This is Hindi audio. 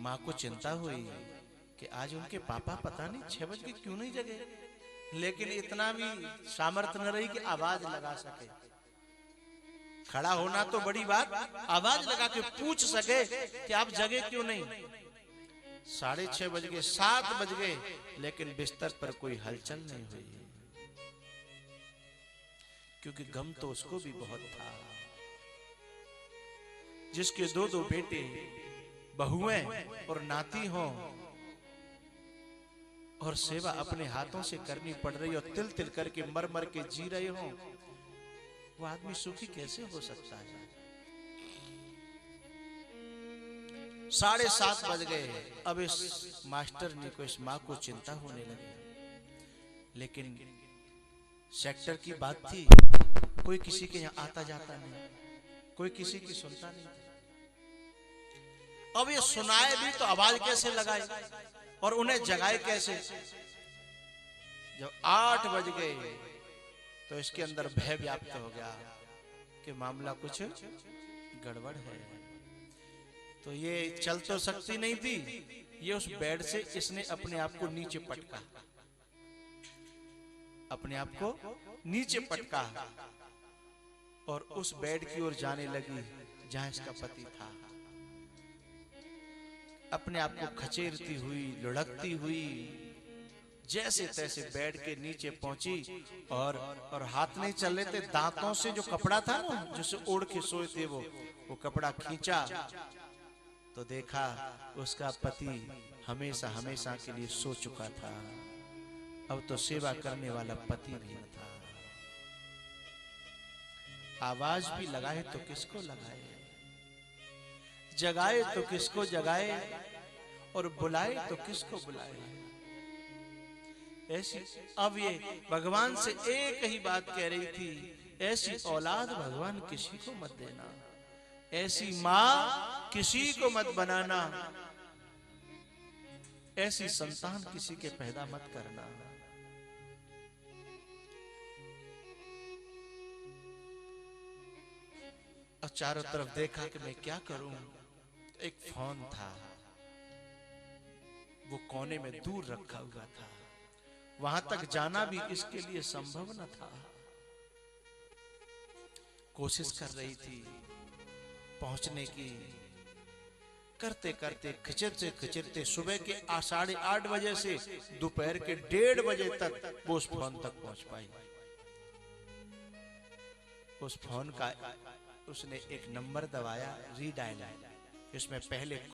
माँ को चिंता हुई कि आज उनके पापा पता नहीं 6 बज के क्यों नहीं जगे, लेकिन इतना भी सामर्थ्य न रही कि आवाज लगा सके। खड़ा होना तो बड़ी बात, आवाज लगा के पूछ सके कि आप जगे क्यों नहीं। 6:30 बज गए, 7 बज गए, लेकिन बिस्तर पर कोई हलचल नहीं हुई, क्योंकि गम तो उसको भी बहुत था। जिसके 2-2 बेटे बहुएं और नाती हों और सेवा अपने हाथों से करनी पड़ रही और तिल तिल करके मर मर के जी रहे हों, वो आदमी सुखी कैसे हो सकता है। 7:30 बज गए। अब इस मास्टरनी को, इस माँ को चिंता होने लगी। लेकिन सेक्टर की बात थी, कोई किसी के यहाँ आता जाता नहीं, कोई किसी की सुनता नहीं। अब ये सुनाए भी तो आवाज कैसे लगाए और उन्हें जगाए कैसे। जब 8 बज गए तो इसके अंदर भय व्याप्त हो गया कि मामला कुछ गड़बड़ है। तो ये चल तो सकती नहीं थी, ये उस बेड से इसने अपने आप को नीचे पटका, अपने आप को नीचे पटका और उस बेड की ओर जाने लगी जहां इसका पति था। अपने आप को खचेरती हुई, लुढ़कती हुई जैसे तैसे बेड के नीचे पहुंची और हाथ नहीं चल रहे थे, दांतों से जो कपड़ा था ना जिसे ओढ़ के सोए थे वो कपड़ा खींचा तो देखा उसका पति हमेशा हमेशा के लिए सो चुका था। अब तो सेवा करने वाला पति भी न था। आवाज भी लगाए तो किसको लगाए, जगाए तो किसको जगाए और बुलाए तो किसको बुलाए। ऐसी अब ये भगवान से एक ही बात कह रही थी, ऐसी औलाद भगवान किसी को मत देना, ऐसी माँ किसी को मत बनाना, ऐसी संतान किसी के पैदा मत करना। और चारों तरफ देखा कि मैं क्या करूं। एक फोन था, वो कोने में दूर रखा हुआ था, वहां तक जाना भी इसके लिए संभव न था। कोशिश कर रही थी पहुंचने की, करते करते खिचरते खिचरते सुबह के 8:30 बजे से दोपहर के 1:30 बजे तक वो उस फोन तक पहुंच पाई। उस फोन का उसने एक नंबर दबाया, रीडायल, इसमें पहले